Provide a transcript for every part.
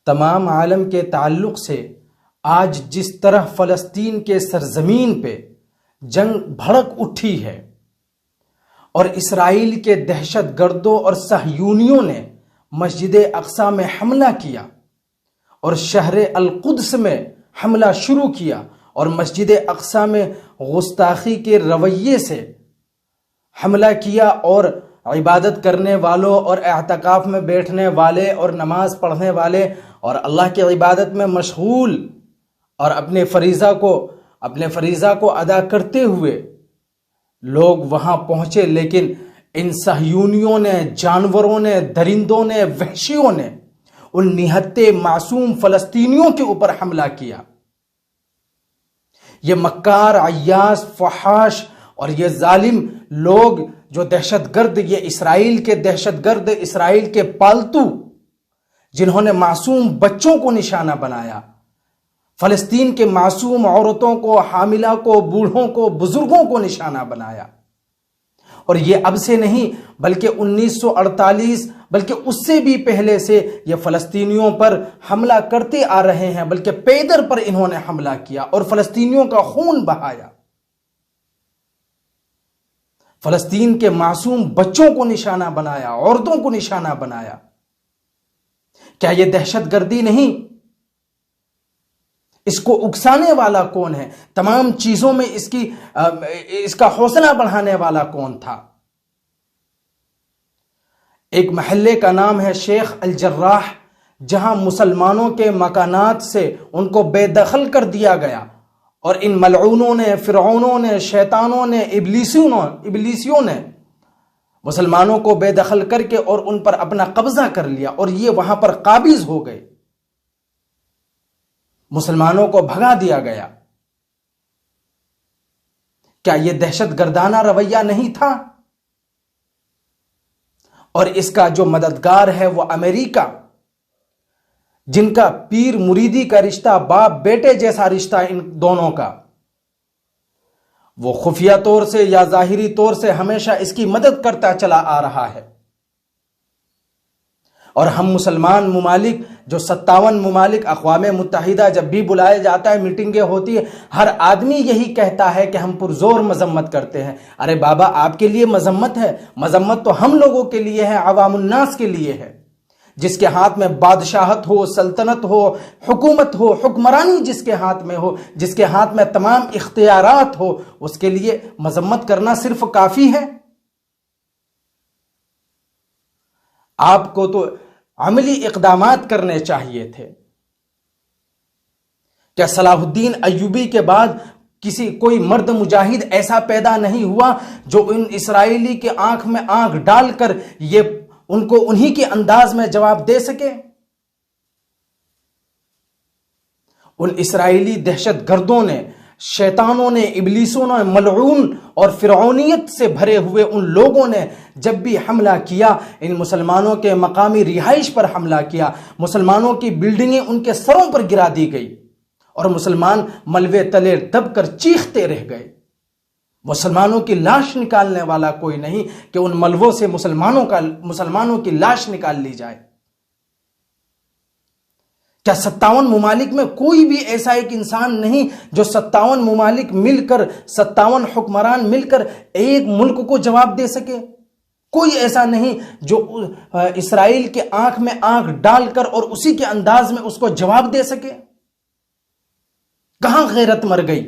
تمام عالم کے تعلق سے آج جس طرح فلسطین کے سرزمین پہ جنگ بھڑک اٹھی ہے اور اسرائیل کے دہشت گردوں اور صہیونیوں نے مسجد اقصی میں حملہ کیا اور شہر القدس میں حملہ شروع کیا اور مسجد اقصی میں گستاخی کے رویے سے حملہ کیا اور عبادت کرنے والوں اور اعتکاف میں بیٹھنے والے اور نماز پڑھنے والے اور اللہ کی عبادت میں مشغول اور اپنے فریضہ کو ادا کرتے ہوئے لوگ وہاں پہنچے، لیکن ان صہیونیوں نے، جانوروں نے، درندوں نے، وحشیوں نے ان نہتے معصوم فلسطینیوں کے اوپر حملہ کیا۔ یہ مکار، عیاس، فحاش اور یہ ظالم لوگ جو دہشت گرد، یہ اسرائیل کے دہشت گرد، اسرائیل کے پالتو، جنہوں نے معصوم بچوں کو نشانہ بنایا، فلسطین کے معصوم عورتوں کو، حاملہ کو، بوڑھوں کو، بزرگوں کو نشانہ بنایا۔ اور یہ اب سے نہیں بلکہ 1948 بلکہ اس سے بھی پہلے سے یہ فلسطینیوں پر حملہ کرتے آ رہے ہیں، بلکہ پیدر پر انہوں نے حملہ کیا اور فلسطینیوں کا خون بہایا، فلسطین کے معصوم بچوں کو نشانہ بنایا، عورتوں کو نشانہ بنایا۔ کیا یہ دہشت گردی نہیں؟ اس کو اکسانے والا کون ہے؟ تمام چیزوں میں اس کا حوصلہ بڑھانے والا کون تھا؟ ایک محلے کا نام ہے شیخ الجراح، جہاں مسلمانوں کے مکانات سے ان کو بے دخل کر دیا گیا اور ان ملعونوں نے، فرعونوں نے، شیطانوں نے، ابلیسیوں نے مسلمانوں کو بے دخل کر کے اور ان پر اپنا قبضہ کر لیا اور یہ وہاں پر قابض ہو گئے، مسلمانوں کو بھگا دیا گیا۔ کیا یہ دہشت گردانہ رویہ نہیں تھا؟ اور اس کا جو مددگار ہے وہ امریکہ، جن کا پیر مریدی کا رشتہ، باپ بیٹے جیسا رشتہ ان دونوں کا، وہ خفیہ طور سے یا ظاہری طور سے ہمیشہ اس کی مدد کرتا چلا آ رہا ہے۔ اور ہم مسلمان ممالک، جو 57 ممالک اقوام متحدہ جب بھی بلائے جاتا ہے، میٹنگیں ہوتی ہے، ہر آدمی یہی کہتا ہے کہ ہم پرزور مذمت کرتے ہیں۔ ارے بابا، آپ کے لیے مذمت ہے؟ مذمت تو ہم لوگوں کے لیے ہے، عوام الناس کے لیے ہے، جس کے ہاتھ میں بادشاہت ہو، سلطنت ہو، حکومت ہو، حکمرانی جس کے ہاتھ میں ہو، جس کے ہاتھ میں تمام اختیارات ہو، اس کے لیے مذمت کرنا صرف کافی ہے؟ آپ کو تو عملی اقدامات کرنے چاہیے تھے۔ کیا صلاح الدین ایوبی کے بعد کوئی مرد مجاہد ایسا پیدا نہیں ہوا جو ان اسرائیلی کے آنکھ میں آنکھ ڈال کر یہ ان کو انہی کے انداز میں جواب دے سکے؟ ان اسرائیلی دہشت گردوں نے، شیطانوں نے، ابلیسوں نے، ملعون اور فرعونیت سے بھرے ہوئے ان لوگوں نے جب بھی حملہ کیا، ان مسلمانوں کے مقامی رہائش پر حملہ کیا، مسلمانوں کی بلڈنگیں ان کے سروں پر گرا دی گئی اور مسلمان ملبے تلے دب کر چیختے رہ گئے۔ مسلمانوں کی لاش نکالنے والا کوئی نہیں کہ ان ملبوں سے مسلمانوں کی لاش نکال لی جائے۔ کیا 57 ممالک میں کوئی بھی ایسا ایک انسان نہیں جو 57 ممالک مل کر، 57 حکمران مل کر ایک ملک کو جواب دے سکے؟ کوئی ایسا نہیں جو اسرائیل کے آنکھ میں آنکھ ڈال کر اور اسی کے انداز میں اس کو جواب دے سکے؟ کہاں غیرت مر گئی؟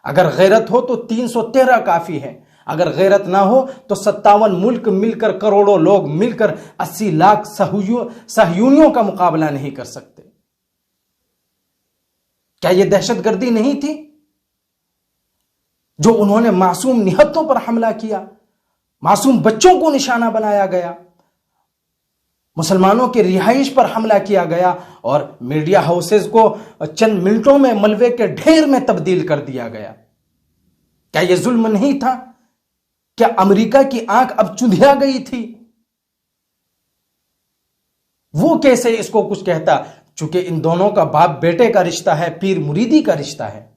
اگر غیرت ہو تو 313 کافی ہے، اگر غیرت نہ ہو تو 57 ملک مل کر، کروڑوں لوگ مل کر 80 لاکھ صہیونیوں کا مقابلہ نہیں کر سکتے۔ کیا یہ دہشت گردی نہیں تھی جو انہوں نے معصوم نہتوں پر حملہ کیا، معصوم بچوں کو نشانہ بنایا گیا، مسلمانوں کے رہائش پر حملہ کیا گیا اور میڈیا ہاؤسز کو چند منٹوں میں ملبے کے ڈھیر میں تبدیل کر دیا گیا؟ کیا یہ ظلم نہیں تھا؟ کیا امریکہ کی آنکھ اب چندھیا گئی تھی؟ وہ کیسے اس کو کچھ کہتا؟ چونکہ ان دونوں کا باپ بیٹے کا رشتہ ہے، پیر مریدی کا رشتہ ہے۔